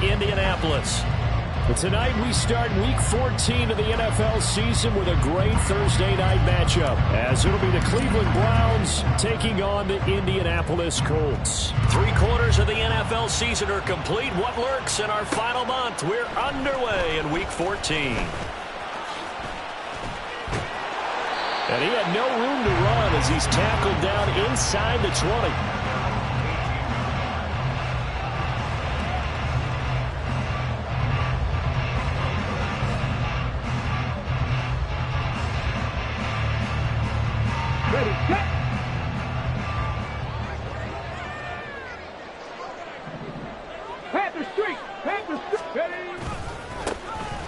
Indianapolis. But tonight we start Week 14 of the NFL season with a great Thursday night matchup, as it'll be the Cleveland Browns taking on the Indianapolis Colts. 3 quarters of the NFL season are complete. What lurks in our final month? We're underway in Week 14. And he had no room to run as he's tackled down inside the 20.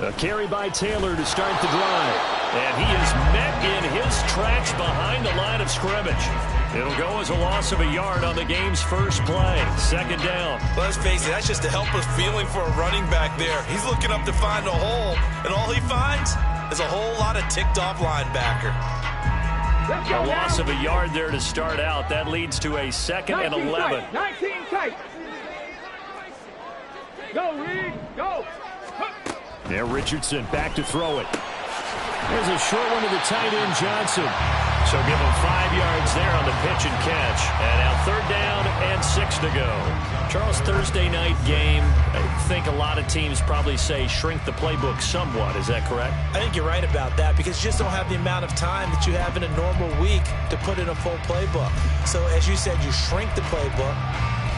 A carry by Taylor to start the drive. And he is met in his tracks behind the line of scrimmage. It'll go as a loss of a yard on the game's first play. Second down. Let's face it, that's just a helpless feeling for a running back there. He's looking up to find a hole, and all he finds is a whole lot of ticked-off linebacker. A loss of a yard there to start out. That leads to a 2nd and 11. 19 tight. Go, Reed, go. There, Richardson back to throw it. There's a short one to the tight end, Johnson. So give him 5 yards there on the pitch and catch. And now 3rd down and 6 to go. Charles, Thursday night game, I think a lot of teams probably say shrink the playbook somewhat. Is that correct? I think you're right about that because you just don't have the amount of time that you have in a normal week to put in a full playbook. So as you said, you shrink the playbook.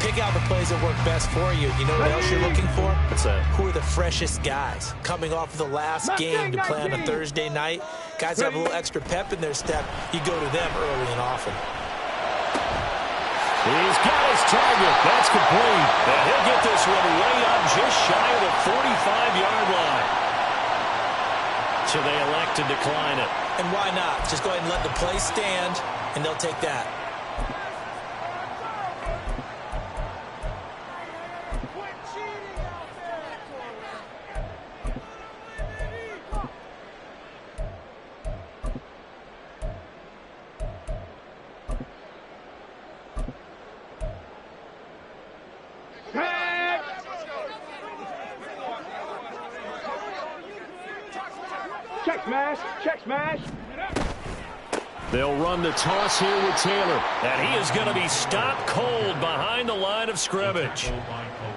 Pick out the plays that work best for you. You know what else you're looking for? What's that? Who are the freshest guys? Coming off of the last game to play on a Thursday night. Guys have a little extra pep in their step. You go to them early and often. He's got his target. That's complete. And he'll get this one way up just shy of the 45-yard line. So they elect to decline it. And why not? Just go ahead and let the play stand, and they'll take that. Check smash. They'll run the toss here with Taylor. And he is going to be stopped cold behind the line of scrimmage.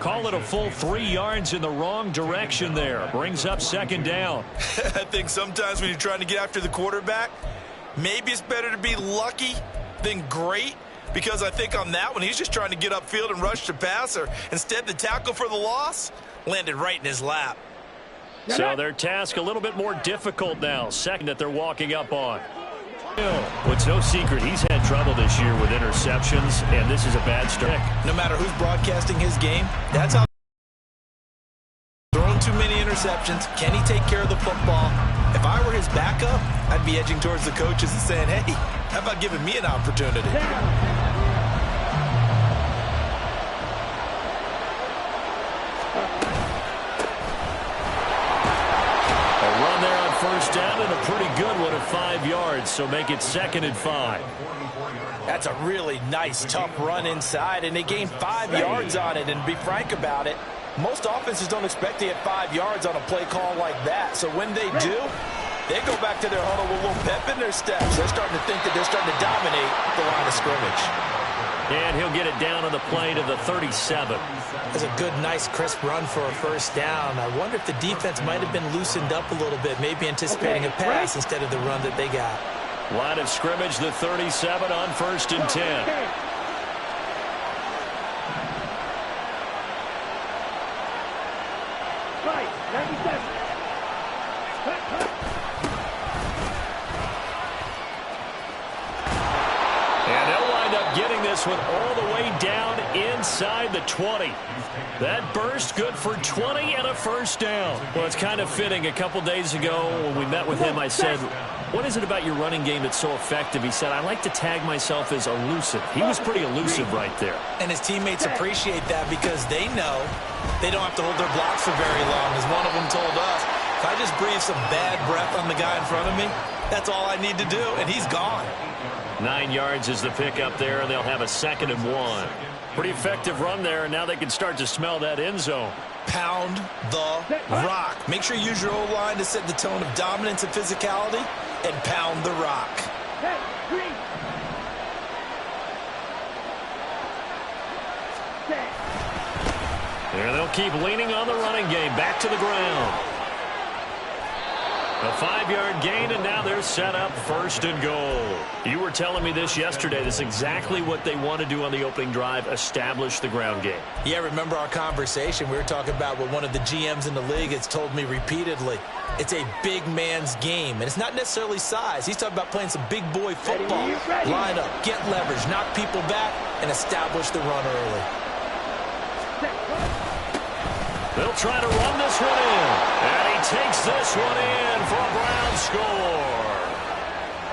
Call it a full 3 yards in the wrong direction there. Brings up 2nd down. I think sometimes when you're trying to get after the quarterback, maybe it's better to be lucky than great. Because I think on that one, he's just trying to get upfield and rush the passer. Instead, the tackle for the loss landed right in his lap. So their task a little bit more difficult now. 2nd that they're walking up on. It's no secret he's had trouble this year with interceptions, and this is a bad start. No matter who's broadcasting his game, that's how throwing too many interceptions. Can he take care of the football? If I were his backup, I'd be edging towards the coaches and saying, hey, how about giving me an opportunity? First down and a pretty good one at 5 yards, so make it 2nd and 5. That's a really nice, tough run inside, and they gained 5 yards on it. And to be frank about it, most offenses don't expect to get 5 yards on a play call like that. So when they do, they go back to their huddle with a little pep in their steps. They're starting to think that they're starting to dominate the line of scrimmage. And he'll get it down on the play to the 37. That's a good, nice, crisp run for a first down. I wonder if the defense might have been loosened up a little bit, maybe anticipating a pass instead of the run that they got. Line of scrimmage, the 37 on 1st and 10. Right, 97. And they'll wind up getting this one all the way down inside the 20. That burst good for 20 and a first down. Well, it's kind of fitting. A couple days ago when we met with him, I said, what is it about your running game that's so effective? He said, I like to tag myself as elusive. He was pretty elusive right there. And his teammates appreciate that because they know they don't have to hold their blocks for very long. As one of them told us, if I just breathe some bad breath on the guy in front of me, that's all I need to do, and he's gone. 9 yards is the pickup there, and they'll have a 2nd and 1. Pretty effective run there, and now they can start to smell that end zone. pound the rock. Make sure you use your O-line to set the tone of dominance and physicality, and pound the rock. There they'll keep leaning on the running game. Back to the ground. A 5-yard gain, and now they're set up 1st and goal. You were telling me this yesterday. This is exactly what they want to do on the opening drive, establish the ground game. Yeah, remember our conversation? We were talking about what one of the GMs in the league has told me repeatedly. It's a big man's game, and it's not necessarily size. He's talking about playing some big boy football. Line up, get leverage, knock people back, and establish the run early. They'll try to run this one in. And he takes this one in for a Brown score.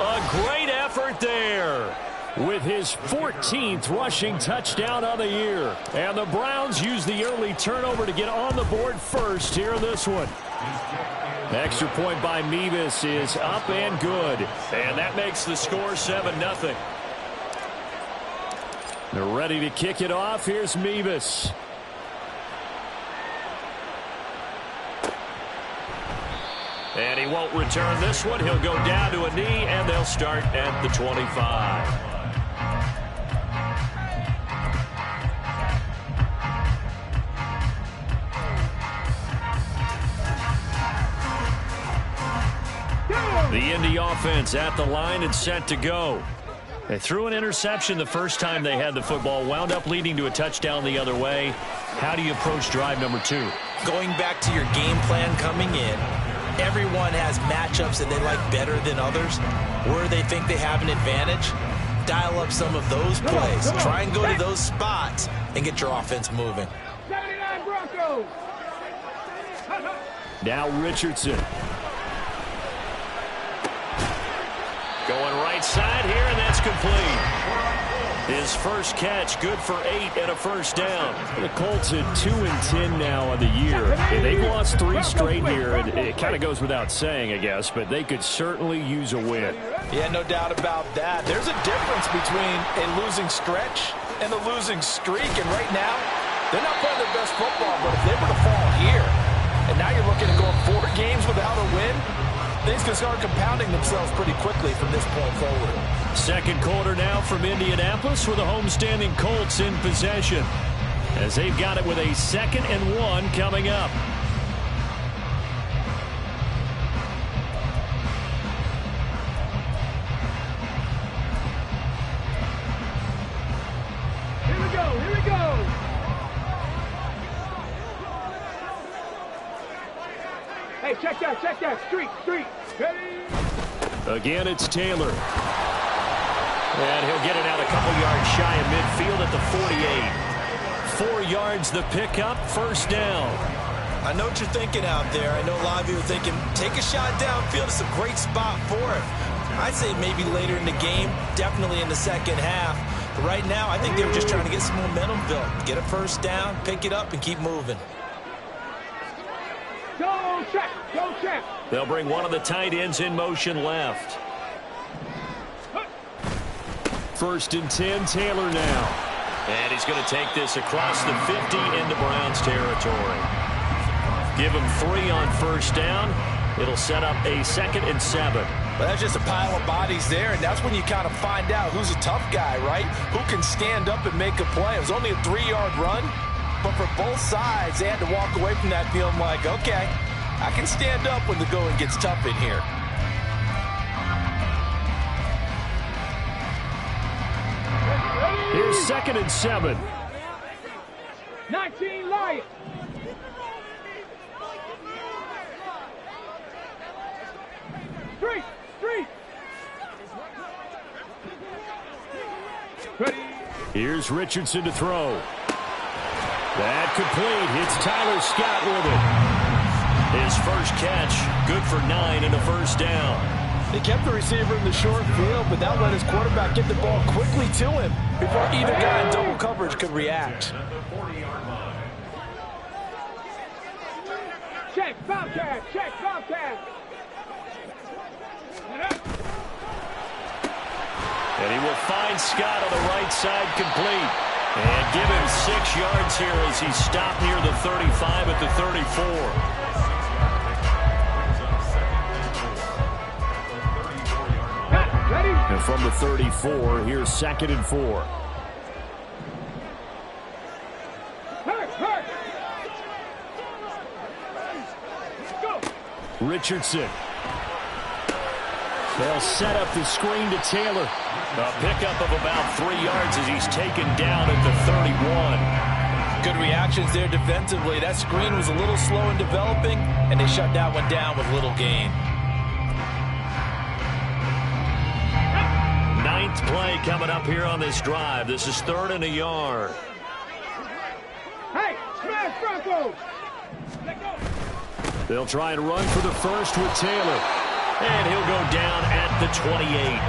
A great effort there with his 14th rushing touchdown of the year. And the Browns use the early turnover to get on the board first here in this one. Extra point by Mevis is up and good. And that makes the score 7-0. They're ready to kick it off. Here's Mevis. And he won't return this one. He'll go down to a knee, and they'll start at the 25. The Indy offense at the line and set to go. They threw an interception the first time they had the football, wound up leading to a touchdown the other way. How do you approach drive number 2? Going back to your game plan coming in, everyone has matchups that they like better than others, where they think they have an advantage. Dial up some of those plays. Try and go to those spots and get your offense moving. 79 Broncos. Now Richardson. Going right side here, and that's complete. His first catch, good for 8 and a first down. The Colts at 2-10 now on the year. They've lost 3 straight here, and it kind of goes without saying, I guess, but they could certainly use a win. Yeah, no doubt about that. There's a difference between a losing stretch and a losing streak, and right now, they're not playing their best football, but if they were to fall here, and now you're looking at going 4 games without a win, things can start compounding themselves pretty quickly from this point forward. Second quarter now from Indianapolis with the homestanding Colts in possession, as they've got it with a 2nd and 1 coming up. Here we go, here we go. Hey, check that, street. Ready? Again, it's Taylor. And he'll get it out a couple yards shy of midfield at the 48. 4 yards the pickup, first down. I know what you're thinking out there. I know a lot of you are thinking, take a shot downfield. It's a great spot for it. I'd say maybe later in the game, definitely in the second half. But right now, I think they were just trying to get some momentum built. Get a first down, pick it up, and keep moving. Go check. They'll bring one of the tight ends in motion left. 1st and 10, Taylor now. And he's going to take this across the 50 into Browns territory. Give him 3 on first down. It'll set up a 2nd and 7. Well, that's just a pile of bodies there, and that's when you kind of find out who's a tough guy, right? Who can stand up and make a play. It was only a 3-yard run, but for both sides, they had to walk away from that feeling like, okay, I can stand up when the going gets tough in here. Here's 2nd and 7. 19 Lions. Street. Ready. Here's Richardson to throw. That complete. Hits Tyler Scott with it. His first catch, good for 9 and a first down. They kept the receiver in the short field, but that let his quarterback get the ball quickly to him before either guy in double coverage could react. Check, Bobcat. And he will find Scott on the right side complete. And give him 6 yards here as he stopped near the 35 at the 34. And from the 34, here's 2nd and 4. Richardson. They'll set up the screen to Taylor. A pickup of about 3 yards as he's taken down at the 31. Good reactions there defensively. That screen was a little slow in developing, and they shut that one down with little gain. 9th play coming up here on this drive. This is 3rd and a yard. Hey, smash Broncos! Let go! They'll try and run for the first with Taylor. And he'll go down at the 28.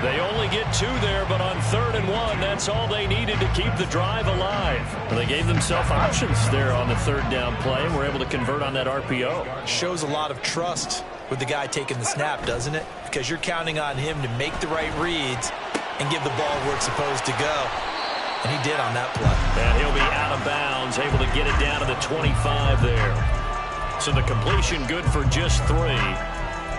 They only get 2 there, but on 3rd and 1, that's all they needed to keep the drive alive. They gave themselves options there on the 3rd down play and were able to convert on that RPO. Shows a lot of trust with the guy taking the snap, doesn't it? Because you're counting on him to make the right reads and give the ball where it's supposed to go. And he did on that play. And he'll be out of bounds, able to get it down to the 25 there. So the completion good for just 3.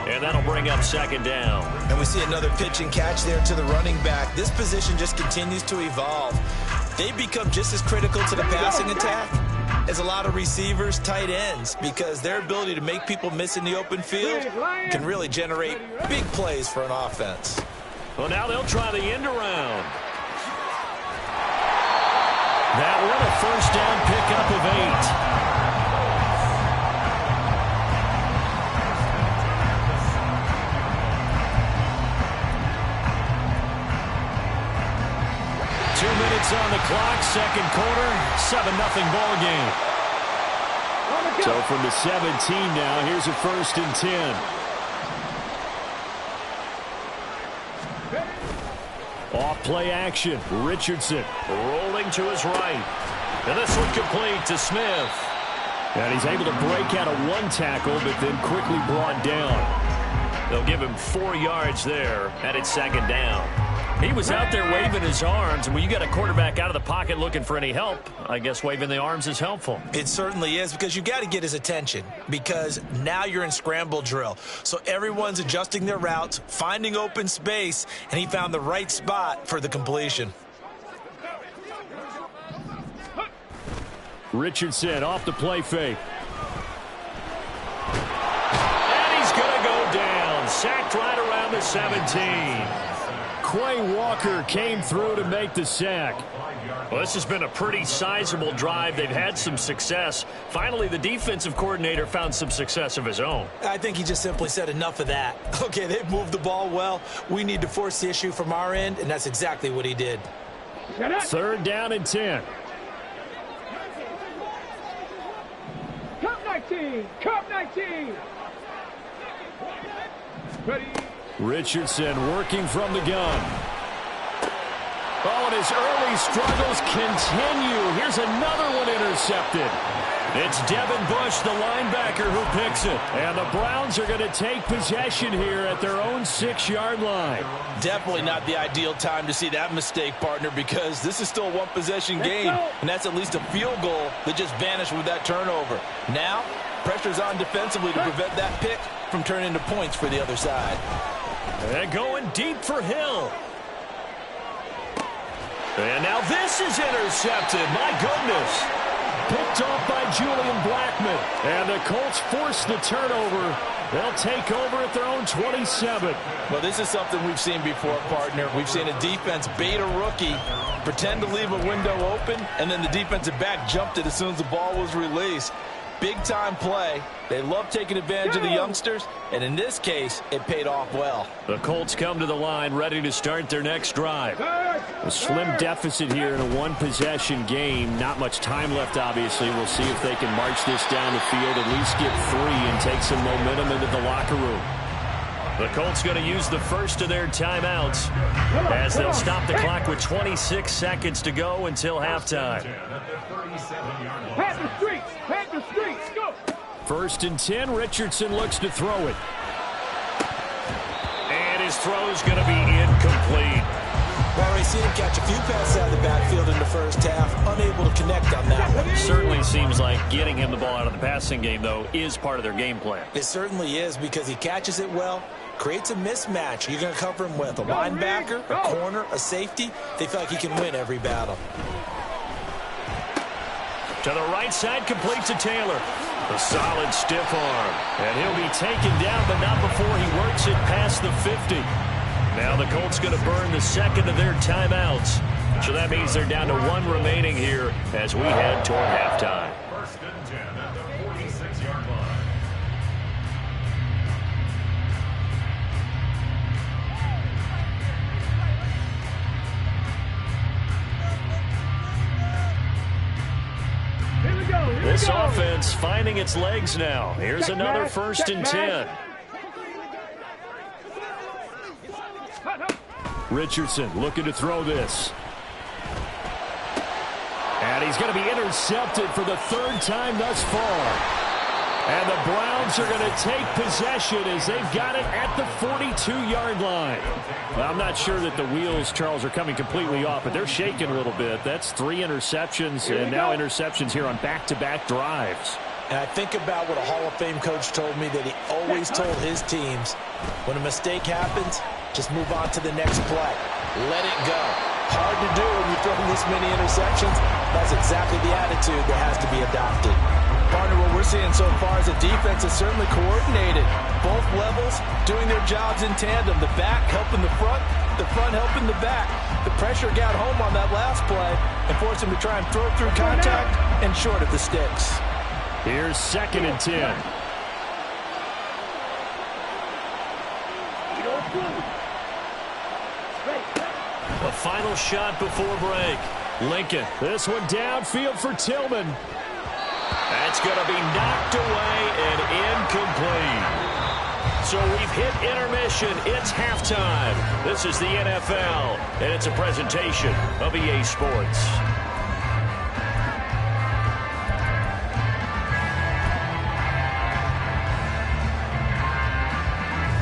And that'll bring up 2nd down. And we see another pitch and catch there to the running back. This position just continues to evolve. They become just as critical to the passing attack as a lot of receivers, tight ends, because their ability to make people miss in the open field can really generate big plays for an offense. Well, now they'll try the end around. That one a first down pickup of 8. On the clock, 2nd quarter, 7-0 ball game. So from the 17 now, here's a 1st and 10. Off play action, Richardson rolling to his right. And this one complete to Smith. And he's able to break out of 1 tackle, but then quickly brought down. They'll give him 4 yards there, and it's 2nd down. He was out there waving his arms, and when you got a quarterback out of the pocket looking for any help, I guess waving the arms is helpful. It certainly is, because you got to get his attention, because now you're in scramble drill. So everyone's adjusting their routes, finding open space, and he found the right spot for the completion. Richardson off the play fake. And he's going to go down. Sacked right around the 17. Quay Walker came through to make the sack. Well, this has been a pretty sizable drive. They've had some success. Finally, the defensive coordinator found some success of his own. I think he just simply said enough of that. Okay, they've moved the ball well. We need to force the issue from our end, and that's exactly what he did. 3rd down and 10. Cup 19! Cup 19! Ready? Richardson working from the gun. Oh, and his early struggles continue. Here's another one intercepted. It's Devin Bush, the linebacker, who picks it. And the Browns are going to take possession here at their own 6-yard line. Definitely not the ideal time to see that mistake, partner, because this is still a 1-possession game, and that's at least a field goal that just vanished with that turnover. Now, pressure's on defensively to prevent that pick from turning into points for the other side. And going deep for Hill. And now this is intercepted. My goodness. Picked off by Julian Blackman. And the Colts force the turnover. They'll take over at their own 27. Well, this is something we've seen before, partner. We've seen a defense bait a rookie, pretend to leave a window open, and then the defensive back jumped it as soon as the ball was released. Big-time play. They love taking advantage of the youngsters, and in this case, it paid off well. The Colts come to the line ready to start their next drive. A slim deficit here in a 1-possession game. Not much time left, obviously. We'll see if they can march this down the field, at least get 3 and take some momentum into the locker room. The Colts going to use the first of their timeouts as they'll stop the clock with 26 seconds to go until halftime. Pat the streets! Pat the streets! Go! 1st and 10. Richardson looks to throw it. And his throw is going to be incomplete. We've already seen him catch a few passes out of the backfield in the first half, unable to connect on that one. Certainly seems like getting him the ball out of the passing game, though, is part of their game plan. It certainly is, because he catches it well, creates a mismatch. You're going to cover him with a linebacker, a corner, a safety. They feel like he can win every battle. To the right side, complete to Taylor. A solid stiff arm. And he'll be taken down, but not before he works it past the 50. Now the Colts going to burn the second of their timeouts. So that means they're down to one remaining here as we head toward halftime. First and 10 at the 46-yard line. This offense finding its legs now. Here's another first and 10. Richardson looking to throw this. And he's going to be intercepted for the third time thus far. And the Browns are going to take possession as they've got it at the 42-yard line. Well, I'm not sure that the wheels, Charles, are coming completely off, but they're shaking a little bit. That's 3 interceptions, and now interceptions here on back-to-back drives. And I think about what a Hall of Fame coach told me, that he always told his teams, when a mistake happens, just move on to the next play. Let it go. Hard to do when you're throwing this many interceptions. That's exactly the attitude that has to be adopted. Partner, what we're seeing so far is a defense is certainly coordinated. Both levels doing their jobs in tandem. The back helping the front helping the back. The pressure got home on that last play and forced him to try and throw through contact and short of the sticks. Here's second and 10. The final shot before break. Lincoln. This one downfield for Tillman. That's going to be knocked away and incomplete. So we've hit intermission. It's halftime. This is the NFL, and it's a presentation of EA Sports.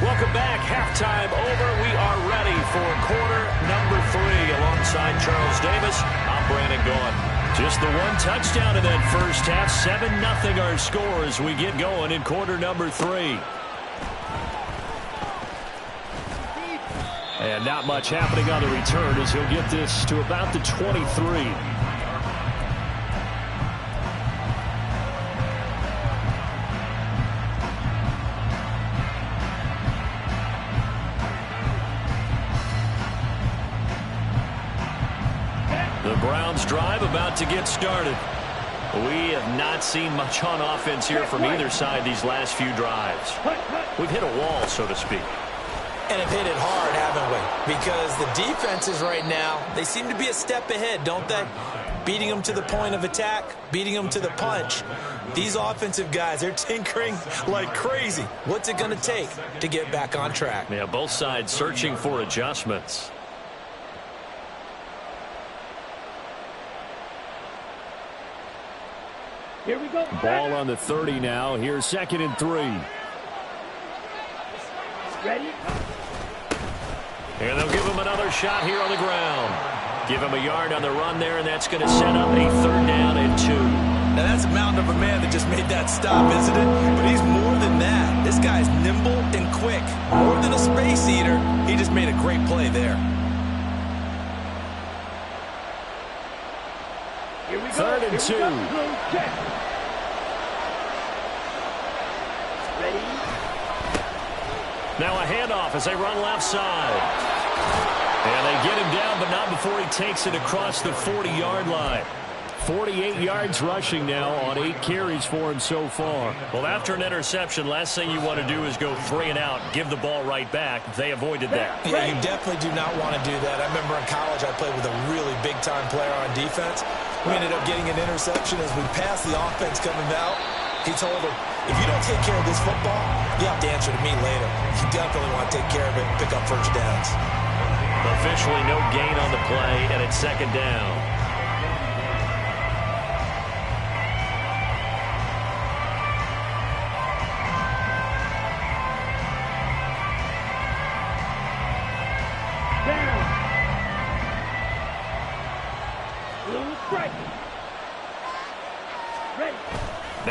Welcome back. Halftime over. We are ready for quarter number 3. Alongside Charles Davis, I'm Brandon Gaughan. Just the one touchdown in that first half. 7-0 our score as we get going in quarter number 3. And not much happening on the return as he'll get this to about the 23. The Browns drive about to get started. We have not seen much on offense here from either side these last few drives. We've hit a wall, so to speak. And have hit it hard, haven't we? Because the defenses right now, they seem to be a step ahead, don't they? Beating them to the point of attack, beating them to the punch. These offensive guys, they're tinkering like crazy. What's it going to take to get back on track? Yeah, both sides searching for adjustments. Here we go. Ball on the 30 now. Here's second and 3. Ready? And they'll give him another shot here on the ground. Give him a yard on the run there, and that's going to set up a third down and 2. Now that's a mountain of a man that just made that stop, isn't it? But he's more than that. This guy's nimble and quick. More than a space eater. He just made a great play there. Here we go. Third and 2. Ready? Now a handoff as they run left side. And they get him down, but not before he takes it across the 40-yard line. 48 yards rushing now on 8 carries for him so far. Well, after an interception, last thing you want to do is go 3 and out, give the ball right back. They avoided that. Yeah, you definitely do not want to do that. I remember in college I played with a really big-time player on defense. We ended up getting an interception as we passed the offense coming out. He told him, if you don't take care of this football, you have to answer to me later. You definitely want to take care of it and pick up first downs. Officially no gain on the play, and it's second down.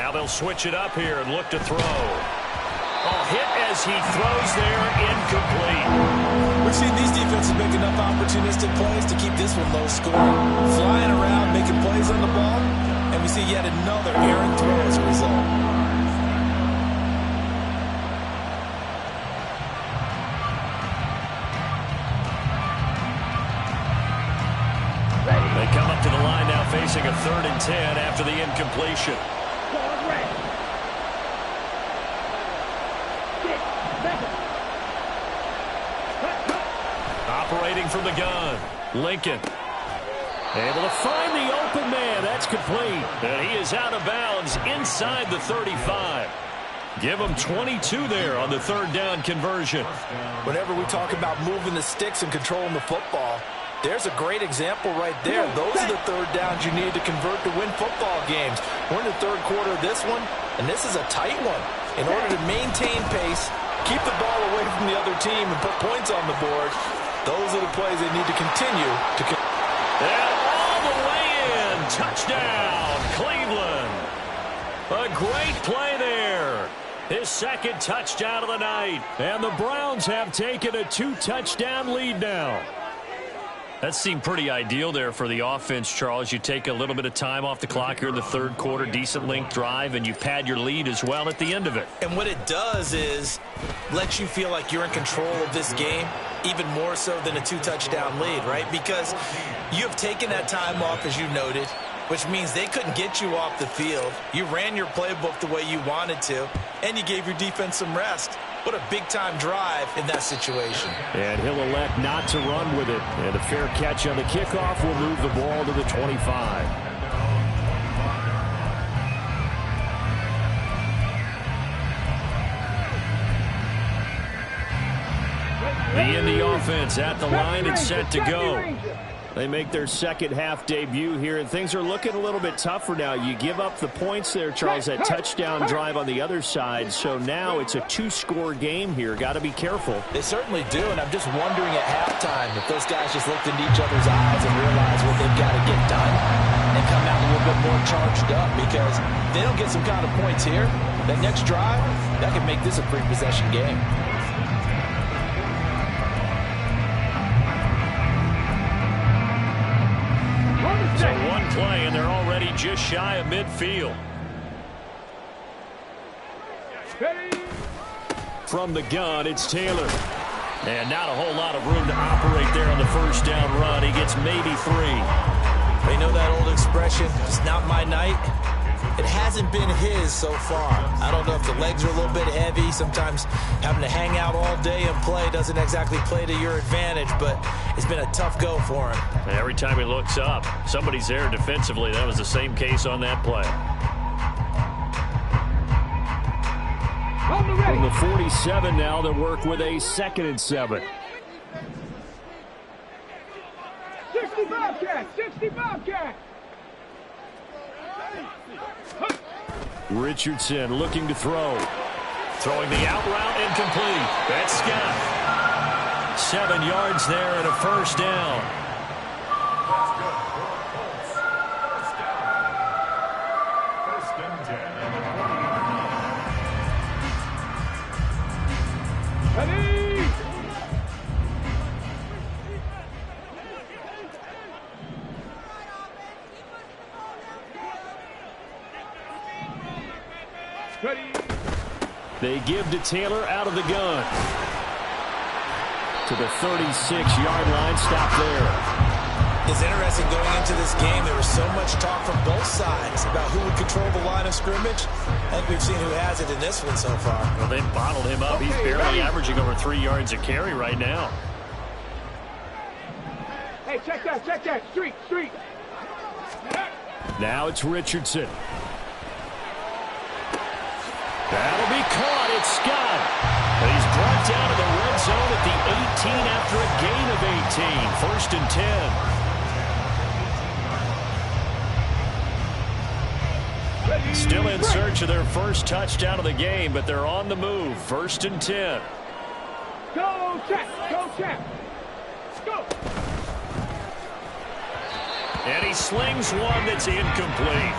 Now they'll switch it up here and look to throw. Oh, hit as he throws there, incomplete. We've seen these defenses make enough opportunistic plays to keep this one low scoring. Flying around, making plays on the ball, and we see yet another errant throw as a result. They come up to the line now facing a 3rd and 10 after the incompletion. Operating from the gun, Lincoln. Able to find the open man. That's complete. And he is out of bounds inside the 35. Give him 22 there on the 3rd down conversion. Whenever we talk about moving the sticks and controlling the football, there's a great example right there. Those are the 3rd downs you need to convert to win football games. We're in the 3rd quarter of this one, and this is a tight one. In order to maintain pace, keep the ball away from the other team, and put points on the board, those are the plays they need to continue to. And all the way in. Touchdown, Cleveland. A great play there. His 2nd touchdown of the night. And the Browns have taken a 2-touchdown lead now. That seemed pretty ideal there for the offense, Charles. You take a little bit of time off the clock here in the 3rd quarter, decent length drive, and you pad your lead as well at the end of it. And what it does is let you feel like you're in control of this game, even more so than a 2-touchdown lead, right? Because you have taken that time off, as you noted, which means they couldn't get you off the field. You ran your playbook the way you wanted to, and you gave your defense some rest. What a big-time drive in that situation. And he'll elect not to run with it. And a fair catch on the kickoff will move the ball to the 25. The Indy offense at the line and set to go. They make their 2nd half debut here, and things are looking a little bit tougher now. You give up the points there, Charles, that touchdown drive on the other side. So now it's a 2-score game here. Got to be careful. They certainly do, and I'm just wondering at halftime if those guys just looked into each other's eyes and realized what they've got to get done and come out a little bit more charged up, because if they don't get some kind of points here, that next drive, that could make this a 3-possession game. So 1 play, and they're already just shy of midfield. From the gun, it's Taylor. And not a whole lot of room to operate there on the 1st down run. He gets maybe 3. They know that old expression, it's not my night. It hasn't been his so far. I don't know if the legs are a little bit heavy. Sometimes having to hang out all day and play doesn't exactly play to your advantage, but it's been a tough go for him. Every time he looks up, somebody's there defensively. That was the same case on that play. From the 47 now, they work with a 2nd and 7. 65 cat, 65 cat. Richardson looking to throw. Throwing the out route, incomplete. That's Scott. 7 yards there and a 1st down. They give to Taylor out of the gun. To the 36-yard line. Stop there. It's interesting going into this game. There was so much talk from both sides about who would control the line of scrimmage. I think we've seen who has it in this one so far. Well, they bottled him up. He's barely averaging over 3 yards a carry right now. Hey, check that. Street. Now it's Richardson. That'll be caught. It's Scott. And he's brought down to the red zone at the 18 after a gain of 18. 1st and 10. Still in search of their 1st touchdown of the game, but they're on the move. 1st and 10. Go, check. Go. And he slings one that's incomplete.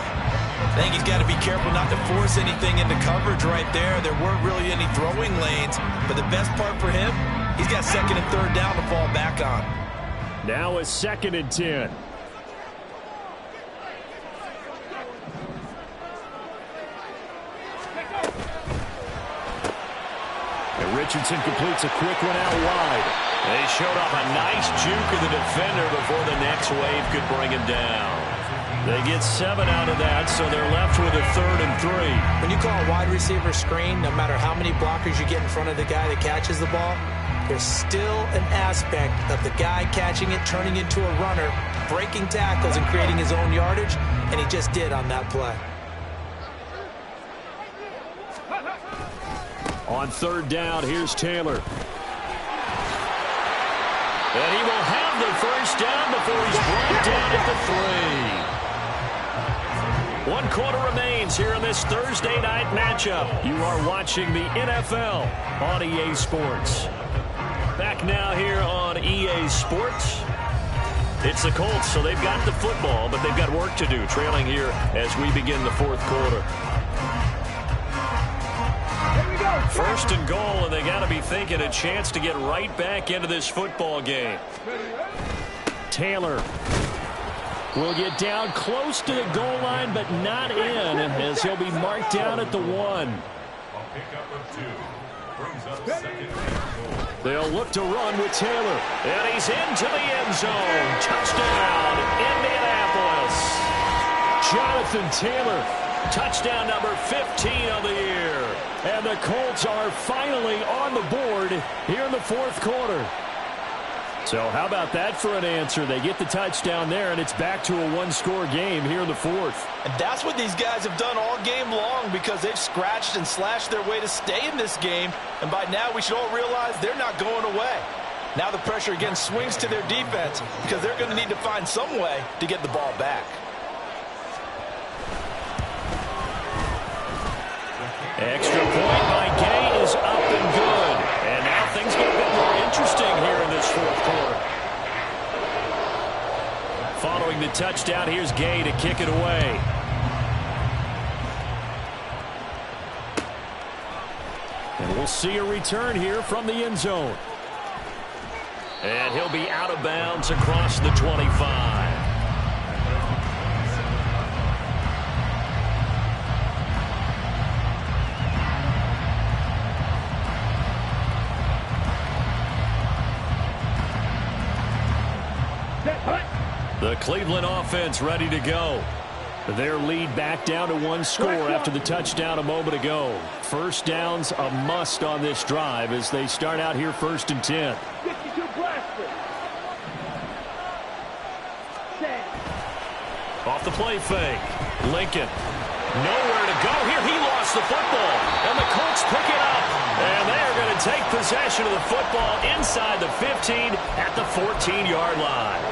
I think he's got to be careful not to force anything into coverage right there. There weren't really any throwing lanes, but the best part for him, he's got second and third down to fall back on. Now a 2nd and 10. And Richardson completes a quick one out wide. They showed off a nice juke of the defender before the next wave could bring him down. They get 7 out of that, so they're left with a 3rd and 3. When you call a wide receiver screen, no matter how many blockers you get in front of the guy that catches the ball, there's still an aspect of the guy catching it, turning into a runner, breaking tackles and creating his own yardage, and he just did on that play. On 3rd down, here's Taylor. And he will have the 1st down before he's brought down at the 3. 1 quarter remains here in this Thursday night matchup. You are watching the NFL on EA Sports. Back now here on EA Sports. It's the Colts, so they've got the football, but they've got work to do, trailing here as we begin the 4th quarter. 1st and goal, and they got to be thinking a chance to get right back into this football game. Taylor will get down close to the goal line, but not in, as he'll be marked down at the 1. They'll look to run with Taylor. And he's into the end zone. Touchdown, Indianapolis. Jonathan Taylor, touchdown number 15 of the year. And the Colts are finally on the board here in the 4th quarter. So how about that for an answer? They get the touchdown there, and it's back to a 1-score game here in the 4th. And that's what these guys have done all game long, because they've scratched and slashed their way to stay in this game. And by now we should all realize they're not going away. Now the pressure again swings to their defense, because they're going to need to find some way to get the ball back. Extra point by Gay is up and good. And now things get a bit more interesting here in this 4th quarter. Following the touchdown, here's Gay to kick it away. And we'll see a return here from the end zone. And he'll be out of bounds across the 25. The Cleveland offense ready to go. Their lead back down to 1 score after the touchdown a moment ago. 1st down's a must on this drive as they start out here 1st and 10. Off the play fake. Lincoln. Nowhere to go here. He lost the football. And the Colts pick it up. And they are going to take possession of the football inside the 15 at the 14-yard line.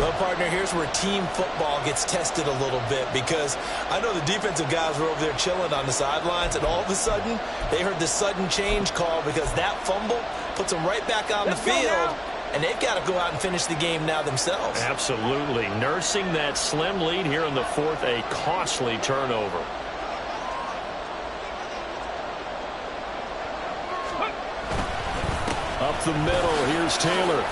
Well, partner, here's where team football gets tested a little bit, because I know the defensive guys were over there chilling on the sidelines, and all of a sudden they heard the sudden change call, because that fumble puts them right back on the field, and they've got to go out and finish the game now themselves. Absolutely. Nursing that slim lead here in the 4th, a costly turnover. Up the middle, here's Taylor.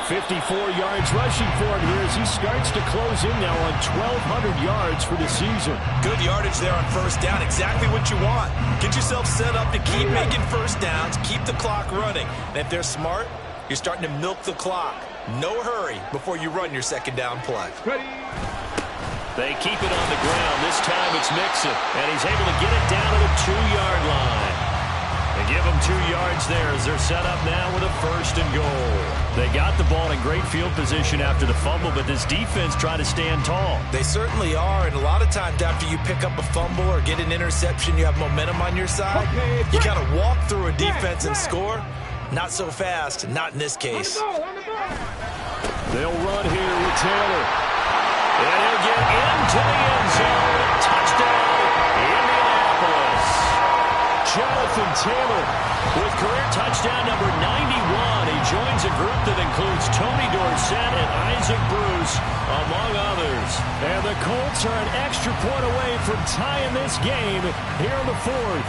54 yards rushing for him here as he starts to close in now on 1,200 yards for the season. Good yardage there on 1st down. Exactly what you want. Get yourself set up to keep making 1st downs, keep the clock running. And if they're smart, you're starting to milk the clock. No hurry before you run your 2nd down play. They keep it on the ground. This time it's Mixon, and he's able to get it down to the 2-yard line. They give him 2 yards there as they're set up now with a 1st and goal. They got the ball in great field position after the fumble, but this defense trying to stand tall. They certainly are, and a lot of times after you pick up a fumble or get an interception, you have momentum on your side. You kind of walk through a defense and score. Not so fast, not in this case. They'll run here with Taylor. And he'll get into the end zone. Touchdown, Indianapolis. Jonathan Taylor with career touchdown number 91. He joins a group that includes Tony Dorsett and Isaac Bruce, among others. And the Colts are an extra point away from tying this game here in the fourth.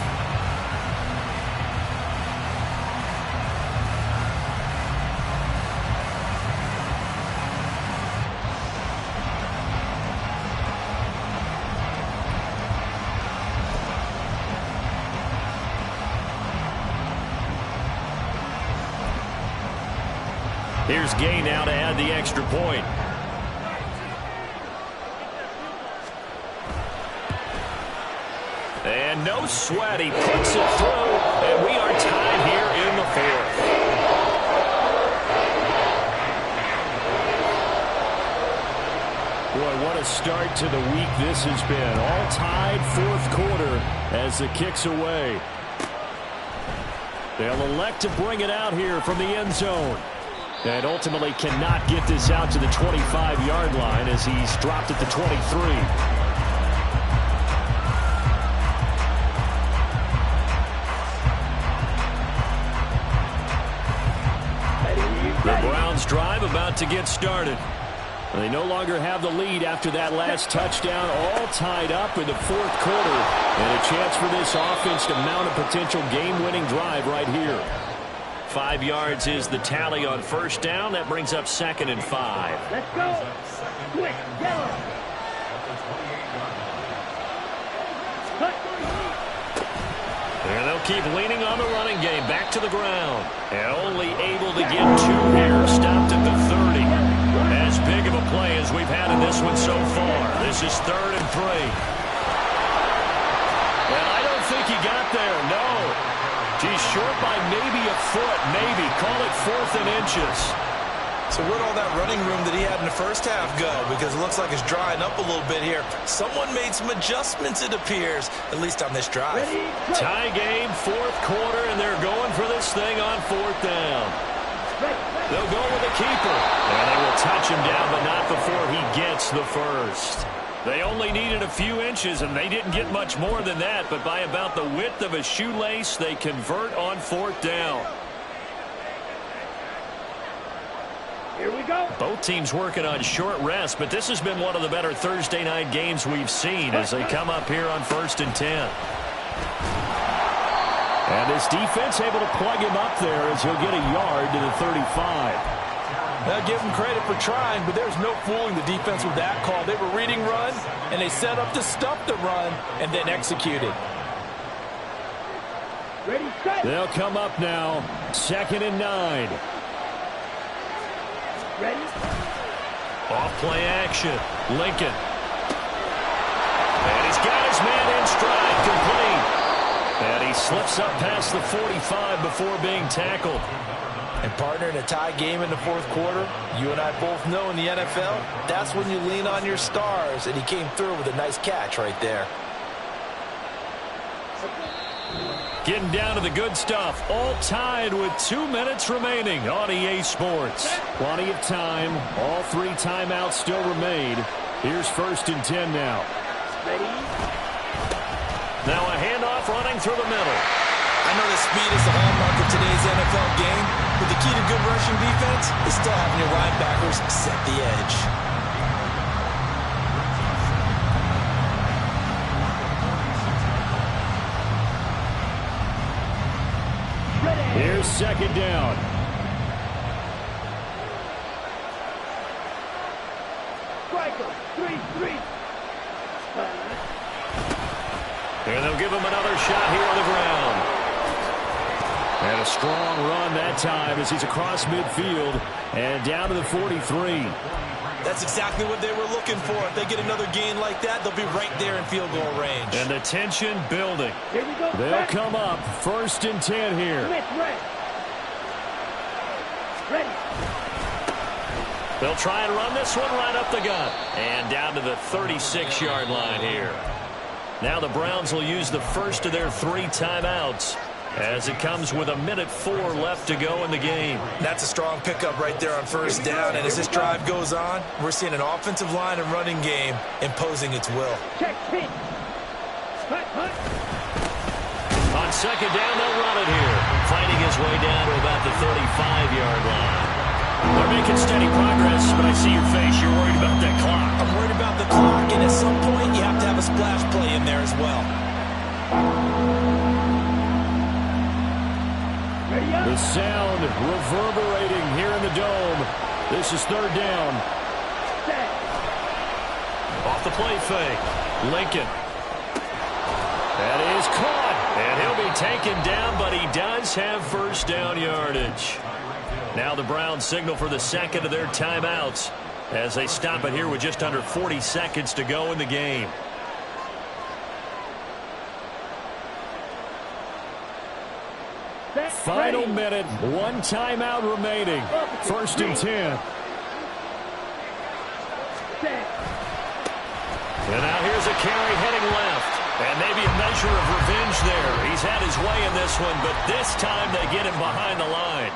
Here's Gay now to add the extra point. And no sweat. He puts it through, and we are tied here in the fourth. Boy, what a start to the week this has been. All tied fourth quarter as the kick's away. They'll elect to bring it out here from the end zone. And ultimately cannot get this out to the 25-yard line as he's dropped at the 23. The Browns drive about to get started. They no longer have the lead after that last touchdown, all tied up in the fourth quarter. And a chance for this offense to mount a potential game-winning drive right here. 5 yards is the tally on first down. That brings up 2nd and 5. Let's go. Quick, yellow. And they'll keep leaning on the running game. Back to the ground. And only able to get 2 here. Stopped at the 30. As big of a play as we've had in this one so far. This is 3rd and 3. And I don't think he got there. No. He's short by maybe a foot, maybe. Call it 4th and inches. So where'd all that running room that he had in the first half go? Because it looks like it's drying up a little bit here. Someone made some adjustments, it appears, at least on this drive. Tie game, fourth quarter, and they're going for this thing on 4th down. They'll go with the keeper. And they will touch him down, but not before he gets the first. They only needed a few inches, and they didn't get much more than that. But by about the width of a shoelace, they convert on 4th down. Here we go. Both teams working on short rest, but this has been one of the better Thursday night games we've seen as they come up here on 1st and 10. And this defense able to plug him up there as he'll get a yard to the 35. I'll give them credit for trying, but there's no fooling the defense with that call. They were reading run, and they set up to stop the run and then executed. Ready, set. They'll come up now. 2nd and 9. Ready. Off play action. Lincoln. And he's got his man in stride, complete. And he slips up past the 45 before being tackled. And partner, in a tie game in the fourth quarter, you and I both know in the NFL, that's when you lean on your stars, and he came through with a nice catch right there. Getting down to the good stuff, all tied with 2 minutes remaining on EA Sports. Plenty of time, all 3 timeouts still remain. Here's 1st and 10 now. Ready. Now a handoff running through the middle. I know that speed is the hallmark of today's NFL game, but the key to good rushing defense is still having your linebackers set the edge. Here's 2nd down. Striker. 3-3. And they'll give him another shot here on the ground. And a strong run that time as he's across midfield and down to the 43. That's exactly what they were looking for. If they get another gain like that, they'll be right there in field goal range. And the tension building. Here we go. They'll come up 1st and 10 here. Smith, ready. Ready. They'll try and run this one right up the gut. And down to the 36-yard line here. Now the Browns will use the first of their 3 timeouts as it comes with 1:04 left to go in the game. That's a strong pickup right there on 1st down. And as this drive goes on, we're seeing an offensive line and running game imposing its will. Check, hit. Hut, hut. On On second down, they'll run it here. Fighting his way down to about the 35-yard line. They're making steady progress, but I see your face. You're worried about that clock. I'm worried about the clock, and at some point, you have to have a splash play in there as well. The sound reverberating here in the dome. This is third down. Off the play fake. Lincoln. That is caught. And he'll be taken down, but he does have first down yardage. Now the Browns signal for the second of their timeouts as they stop it here with just under 40 seconds to go in the game. Final minute, one timeout remaining. First and 10. And now here's a carry heading left. And maybe a measure of revenge there. He's had his way in this one, but this time they get him behind the line.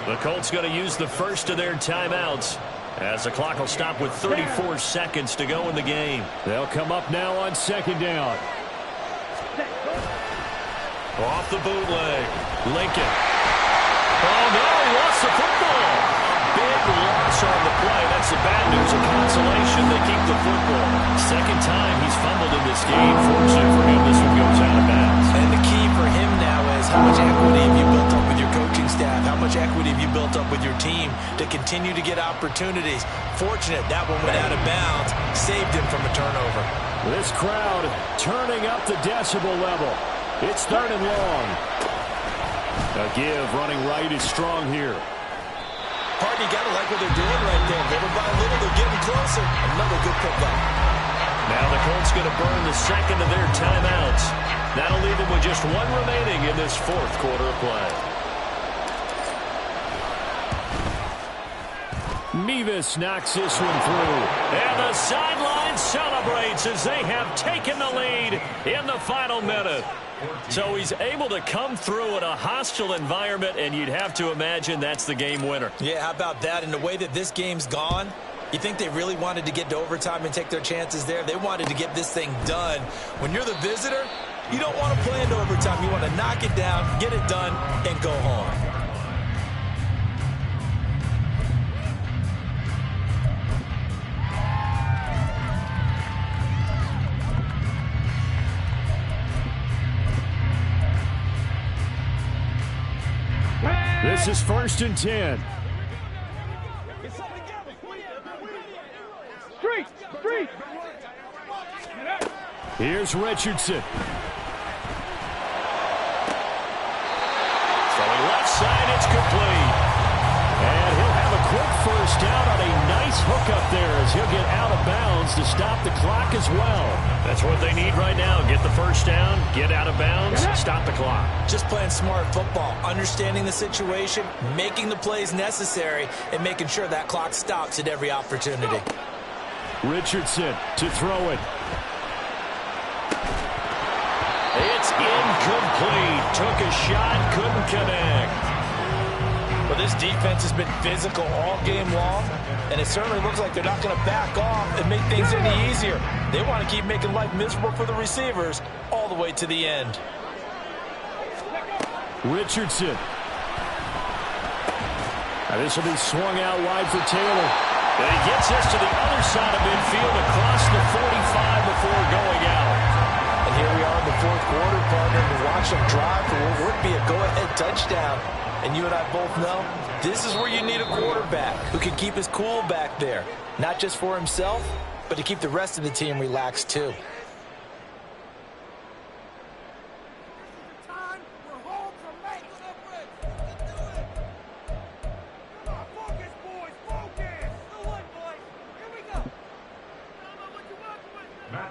The Colts going to use the first of their timeouts as the clock will stop with 34 seconds to go in the game. They'll come up now on second down. Off the bootleg. Lincoln. Oh, no, he lost the football. Big loss on the play. That's the bad news of consolation. They keep the football. Second time he's fumbled in this game. Fortunate for him, this one goes out of bounds. And the key for him now is how much equity have you built up with your coaching staff? How much equity have you built up with your team to continue to get opportunities? Fortunate that one went out of bounds. Saved him from a turnover. This crowd turning up the decibel level. It's third and long. A give running right is strong here. Partner, you got to like what they're doing right there. Little by little, they're getting closer. Another good pickup. Now the Colts going to burn the second of their timeouts. That'll leave them with just one remaining in this fourth quarter of play. Mevis knocks this one through. And the sideline celebrates as they have taken the lead in the final minute. So he's able to come through in a hostile environment, and you'd have to imagine that's the game winner. Yeah, how about that? In the way that this game's gone, you think they really wanted to get to overtime and take their chances there? They wanted to get this thing done. When you're the visitor, you don't want to play into overtime. You want to knock it down, get it done, and go home. This is first and 10. Street! Here's Richardson. Throwing left side, it's complete. And he'll have a quick first down on a nice hook up there as he'll get out of bounds to stop the clock as well. That's what they need right now. Get the first down, get out of bounds, stop the clock. Just playing smart football, understanding the situation, making the plays necessary, and making sure that clock stops at every opportunity. Richardson to throw it. It's incomplete. Took a shot, couldn't connect. Well, this defense has been physical all game long, and it certainly looks like they're not going to back off and make things any easier. They want to keep making life miserable for the receivers all the way to the end. Richardson. Now this will be swung out wide for Taylor. And he gets this to the other side of midfield across the 45 before going out. And here we are in the fourth quarter, partner, and watch them drive for what would be a go-ahead touchdown. And you and I both know this is where you need a quarterback who can keep his cool back there. Not just for himself, but to keep the rest of the team relaxed too.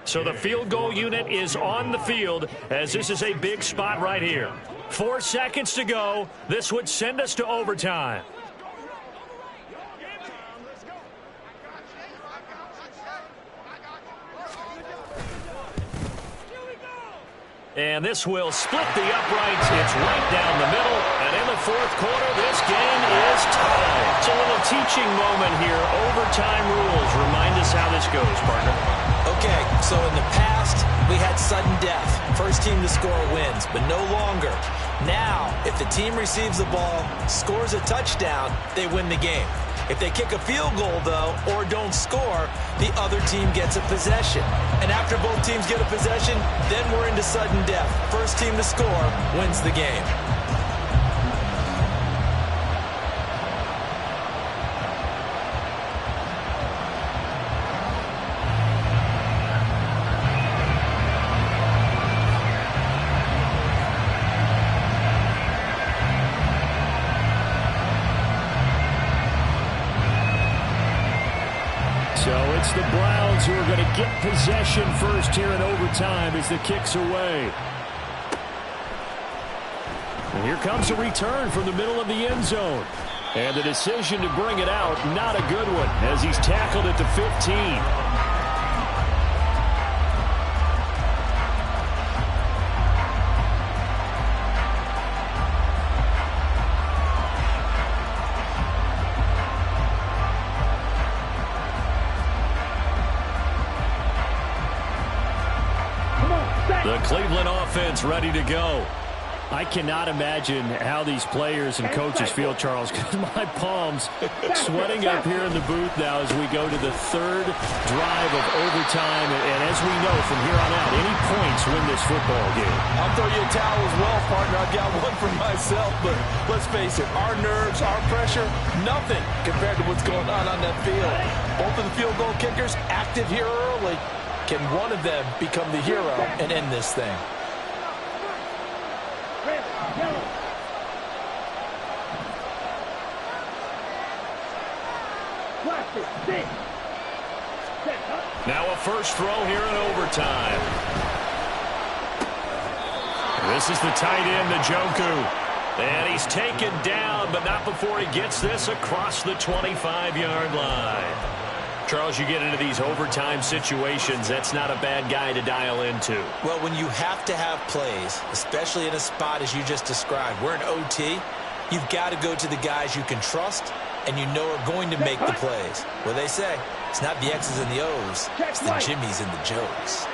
So the field goal unit is on the field as this is a big spot right here. 4 seconds to go. This would send us to overtime. And this will split the uprights. It's right down the middle. And in the fourth quarter, this game is tied. It's a little teaching moment here. Overtime rules. Remind us how this goes, partner. Okay, so in the past, we had sudden death. First team to score wins, but no longer. Now, if the team receives the ball, scores a touchdown, they win the game. If they kick a field goal, though, or don't score, the other team gets a possession. And after both teams get a possession, then we're into sudden death. First team to score wins the game. So it's the Browns who are going to get possession first here in overtime as the kick's away. And here comes a return from the middle of the end zone. And the decision to bring it out, not a good one, as he's tackled at the 15. The Cleveland offense ready to go. I cannot imagine how these players and coaches feel, Charles, because my palms sweating up here in the booth now as we go to the third drive of overtime. And as we know from here on out, any points win this football game. I'll throw you a towel as well, partner. I've got one for myself, but let's face it, our nerves, our pressure, nothing compared to what's going on that field. Both of the field goal kickers active here early. Can one of them become the hero and end this thing? Now a first throw here in overtime. This is the tight end, Njoku. And he's taken down, but not before he gets this across the 25-yard line. Charles, you get into these overtime situations, that's not a bad guy to dial into. Well, when you have to have plays, especially in a spot as you just described, we're in OT, you've got to go to the guys you can trust and you know are going to make the plays. Well, they say, it's not the X's and the O's, it's the Jimmies and the Joes.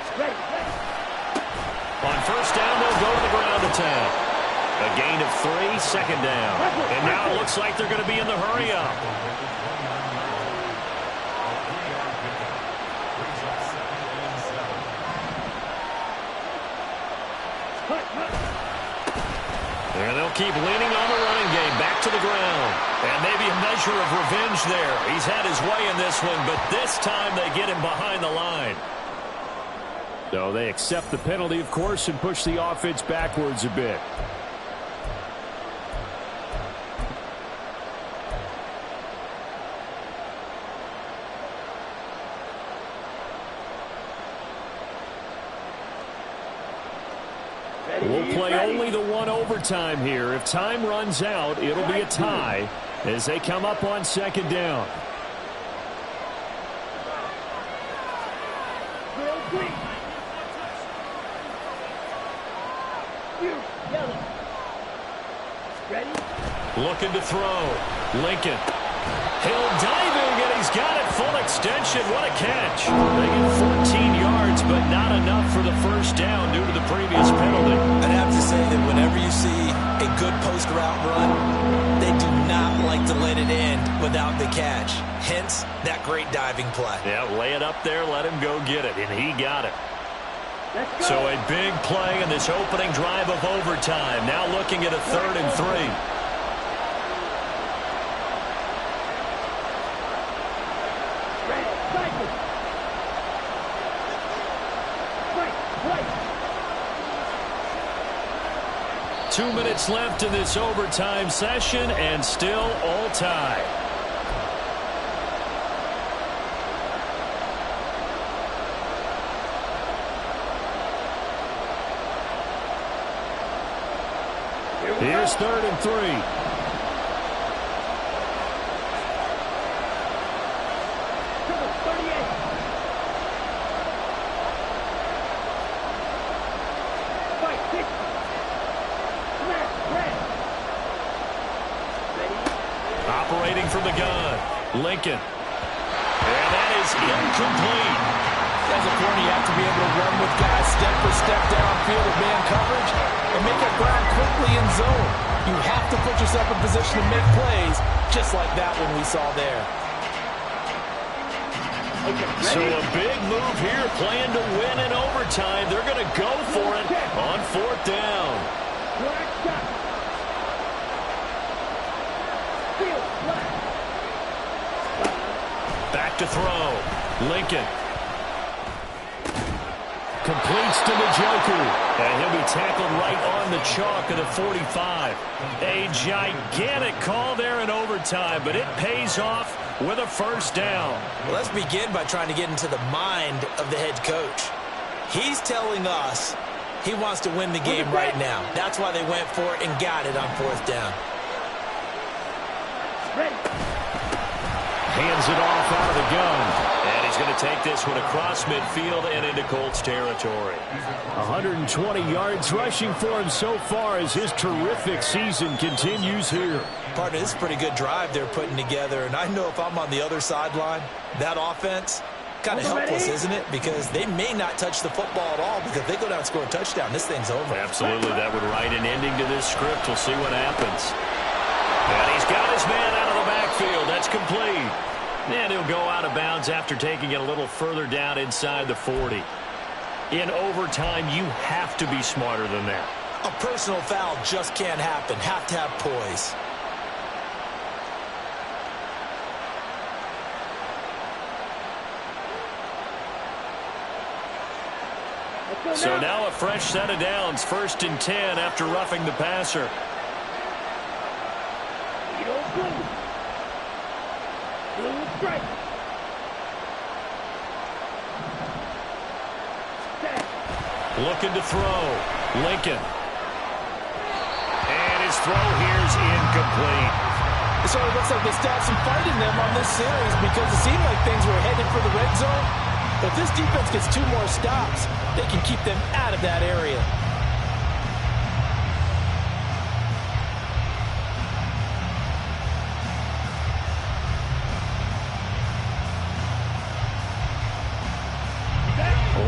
On first down, they'll go to the ground attack. A gain of 3, second down. And now it looks like they're going to be in the hurry-up. And they'll keep leaning on the running game. Back to the ground. And maybe a measure of revenge there. He's had his way in this one, but this time they get him behind the line. So they accept the penalty, of course, and push the offense backwards a bit. We'll play only the one overtime here. If time runs out, it'll be a tie as they come up on second down. Looking to throw. Lincoln. Hill diving, and he's got it full extension. What a catch. They get 14 yards, but not enough for the first down due to the previous penalty. I'd have to say that whenever you see a good post route run, they do not like to let it end without the catch. Hence, that great diving play. Yeah, lay it up there, let him go get it, and he got it. So a big play in this opening drive of overtime. Now looking at a 3rd and 3. Two minutes left in this overtime session, and still all tied. Here's 3rd and 3. Operating from the gun, Lincoln. And that is incomplete. As a corner, you have to be able to run with guys step for step downfield with man coverage and make up ground quickly in zone. You have to put yourself in position to make plays, just like that one we saw there. So a big move here, playing to win in overtime. They're going to go for it on 4th down. Back to throw. Lincoln. Completes to Njoku. And he'll be tackled right on the chalk of the 45. A gigantic call there in overtime, but it pays off with a 1st down. Well, let's begin by trying to get into the mind of the head coach. He's telling us he wants to win the game right now. That's why they went for it and got it on 4th down. Hands it off out of the gun. And he's going to take this one across midfield and into Colts territory. 120 yards rushing for him so far as his terrific season continues here. Partner, this is a pretty good drive they're putting together. And I know if I'm on the other sideline, that offense, kind of helpless, isn't it? Because they may not touch the football at all, because if they go down and score a touchdown, this thing's over. Absolutely. That would write an ending to this script. We'll see what happens. And he's got his man out of the backfield. That's complete. And he'll go out of bounds after taking it a little further down inside the 40. In overtime, you have to be smarter than that. A personal foul just can't happen. Have to have poise. So now a fresh set of downs. 1st and 10 after roughing the passer. Looking to throw. Lincoln. And his throw here's incomplete. So it looks like they stopped some fight in them on this series, because it seemed like things were headed for the red zone. But if this defense gets 2 more stops, they can keep them out of that area.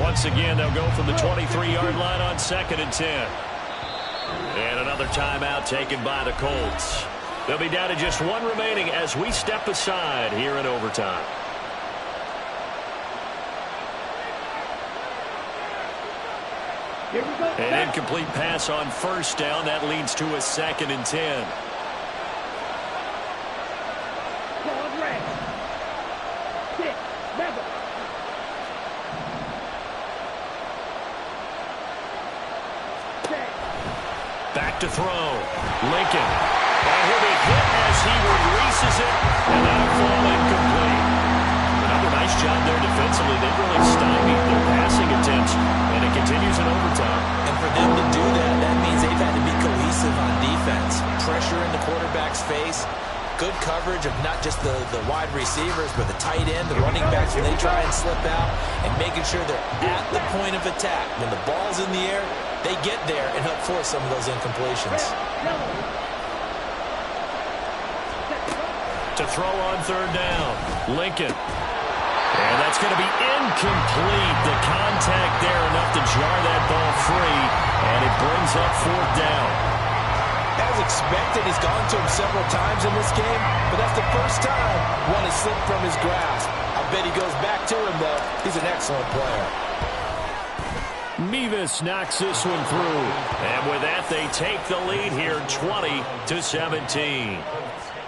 Once again, they'll go from the 23-yard line on 2nd and 10. And another timeout taken by the Colts. They'll be down to just 1 remaining as we step aside here in overtime. An incomplete pass on 1st down. That leads to a 2nd and 10. Back to throw. Lincoln. And he'll be hit as he releases it. And that'll fall incomplete. Another nice job there defensively. They really stymied their passing attempts. And it continues in overtime. And for them to do that, that means they've had to be cohesive on defense. Pressure in the quarterback's face. Good coverage of not just the wide receivers, but the tight end, the running backs when they try and slip out, and making sure they're at the point of attack. When the ball's in the air, they get there and help force some of those incompletions. To throw on 3rd down, Lincoln. And that's going to be incomplete. The contact there enough to jar that ball free, and it brings up 4th down. As expected, he's gone to him several times in this game, but that's the first time one has slipped from his grasp. I bet he goes back to him, though. He's an excellent player. Mevis knocks this one through. And with that, they take the lead here 20-17.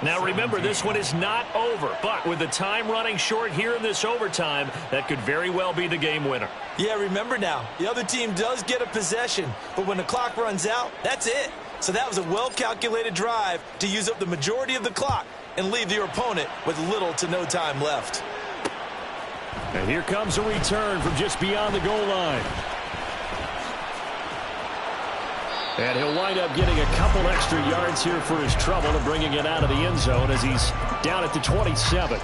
Now remember, this one is not over, but with the time running short here in this overtime, that could very well be the game winner. Yeah, remember now, the other team does get a possession, but when the clock runs out, that's it. So that was a well-calculated drive to use up the majority of the clock and leave your opponent with little to no time left. And here comes a return from just beyond the goal line. And he'll wind up getting a couple extra yards here for his trouble and bringing it out of the end zone as he's down at the 27.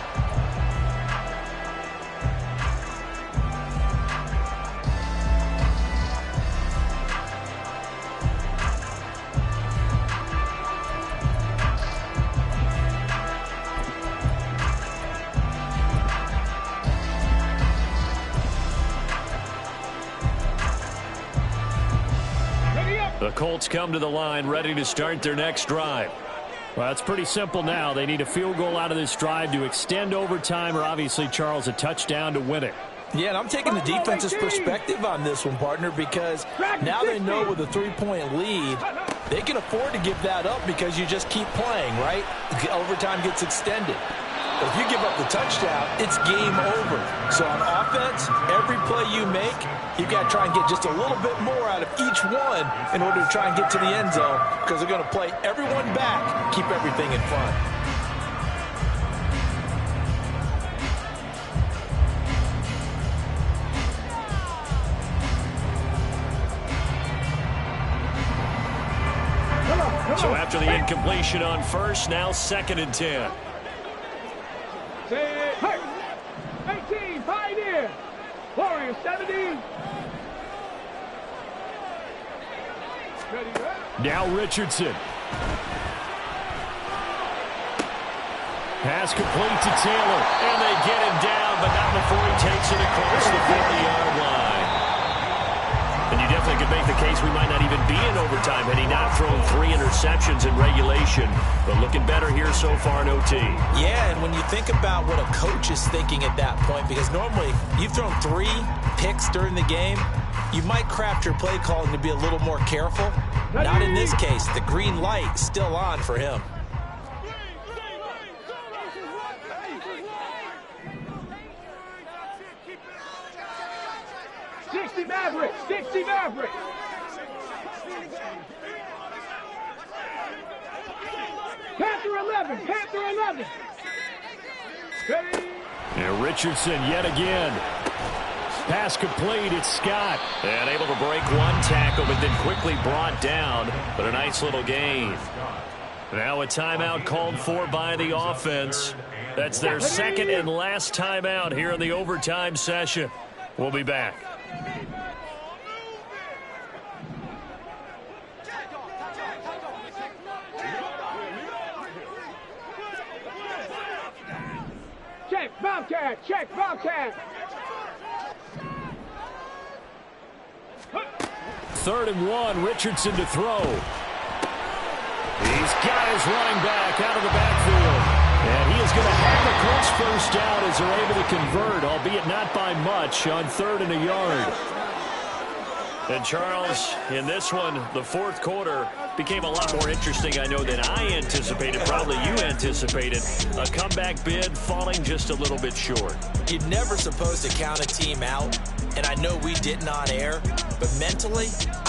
Colts come to the line, ready to start their next drive. Well, it's pretty simple now. They need a field goal out of this drive to extend overtime, or obviously, Charles, a touchdown to win it. Yeah, and I'm taking the defense's perspective on this one, partner, because now they know with a 3-point lead, they can afford to give that up because you just keep playing, right? Overtime gets extended. But if you give up the touchdown, it's game over. So on offense, every play you make, you've got to try and get just a little bit more out of each one in order to try and get to the end zone, because they're going to play everyone back, keep everything in front. So after the incompletion on first, now 2nd and 10. Say, hey, 18, Pioneer. Warrior 70. Now Richardson. Pass complete to Taylor. And they get him down, but not before he takes it across the 40-yard line. And you definitely could make the case we might not even be in overtime had he not thrown 3 interceptions in regulation. But looking better here so far in OT. Yeah, and when you think about what a coach is thinking at that point, because normally you've thrown 3 picks during the game, you might craft your play calling to be a little more careful. Not in this case. The green light still on for him. Maverick, 60 Maverick. Panther 11, Panther 11. And Richardson yet again. Pass complete, it's Scott. And able to break one tackle, but then quickly brought down. But a nice little gain. Now a timeout called for by the offense. That's their 2nd and last timeout here in the overtime session. We'll be back. Check, Bobcat, check, Bobcat. 3rd and 1, Richardson to throw. He's got his running back out of the backfield. And he is going to have a close first down as they're able to convert, albeit not by much, on 3rd and a yard. And Charles, in this one, the 4th quarter became a lot more interesting, I know, than I anticipated. Probably you anticipated. A comeback bid falling just a little bit short. You're never supposed to count a team out, and I know we didn't on air, but mentally,